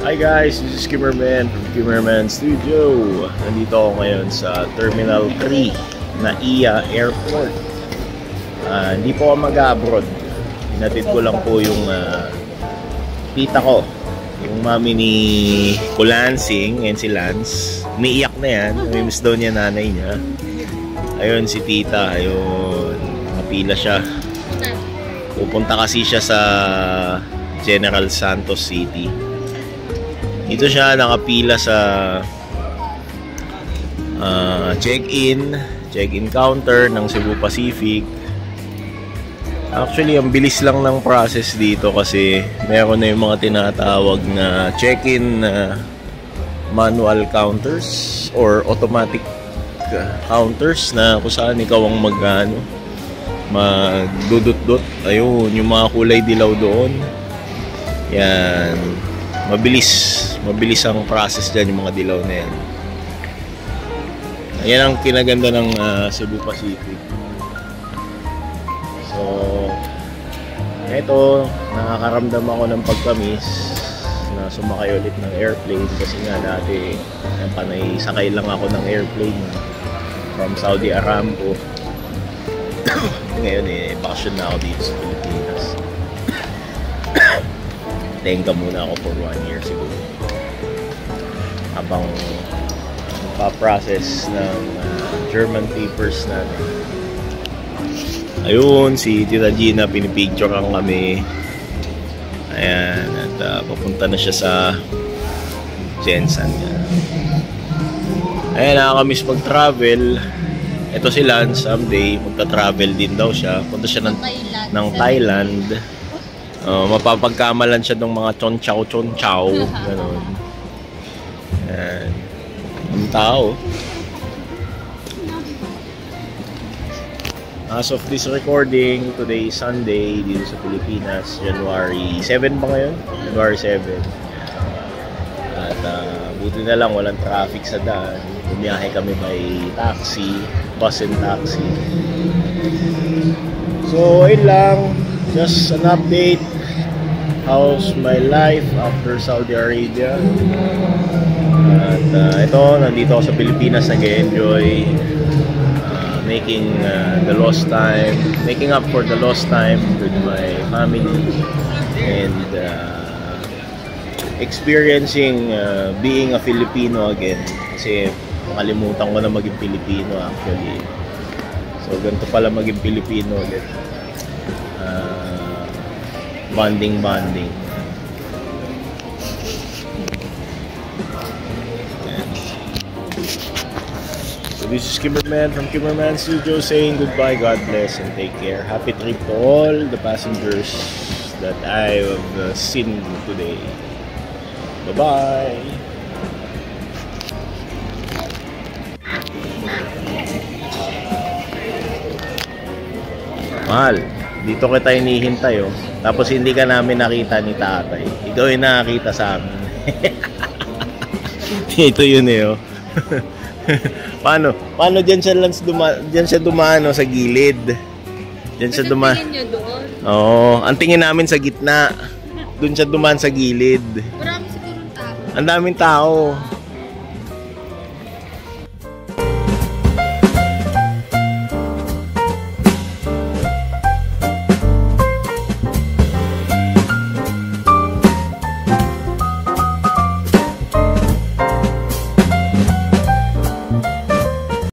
Hi guys, this is Kimmerman from Kimmerman Studio. Nandito ako ngayon sa Terminal 3 na NAIA Airport. Hindi po ako mag-abroad. Hinatid ko lang po yung tita ko, yung mami ni Kulansing, and si Lance. Umiiyak na yan, namimiss daw niya nanay niya. Ayun si tita, ayun, nakapila siya. Pupunta kasi siya sa General Santos City. Dito siya nakapila sa check-in counter ng Cebu Pacific. Actually, ang bilis lang ng process dito kasi meron na yung mga tinatawag na check-in manual counters or automatic counters na kung saan ikaw ang magdudot-dot. Ayun, yung mga kulay dilaw doon. Yan. Mabilis ang process dyan, yung mga dilaw na yan. Ayan ang kinaganda ng Cebu Pacific. So, eto, nakakaramdam ako ng pagkamis na sumakay ulit ng airplane kasi nga dati panay sakay lang ako ng airplane from Saudi Aramco. Ngayon bakasyon na ako dito sa Pilipinas. Tenga muna ako for 1 year siguro habang pa-process ng German papers natin. Ayun, si Tita Gina, pinipicturean kami. Ayan, at papunta na siya sa Jensen. Ayan, nakakamiss mag-travel. Ito si Lance, someday magta-travel din daw siya. Punta siya ng Thailand. Mapapagkamalan siya ng mga chonchaw gano'n. Ayan, ang tao. As of this recording, today is Sunday dito sa Pilipinas, January 7 ba ngayon? January 7. At buti na lang walang traffic sa daan. Bumiyahe kami by taxi, bus and taxi. So, ayun lang. Just an update. How's my life after Saudi Arabia? At ito, nandito ako sa Pilipinas, nag-enjoy making up for the lost time with my family and experiencing being a Filipino again. Kasi makalimutan ko na maging Pilipino actually. So ganito pala maging Pilipino ulit. Bonding. So this is Kimmerman from Kimmerman Studio saying goodbye, God bless, and take care. Happy trip to all the passengers that I have seen today. Bye-bye! Mahal, dito kita hinihintay oh. Tapos hindi ka namin nakita ni tatay. Ikaw yung nakakita sa amin. Ito yun oh. Paano dyan siya dumaan sa gilid? Dyan siya dumaan. Oo, ang tingin namin sa gitna. Doon siya dumaan sa gilid. Marami sigurong tao. Ang daming tao.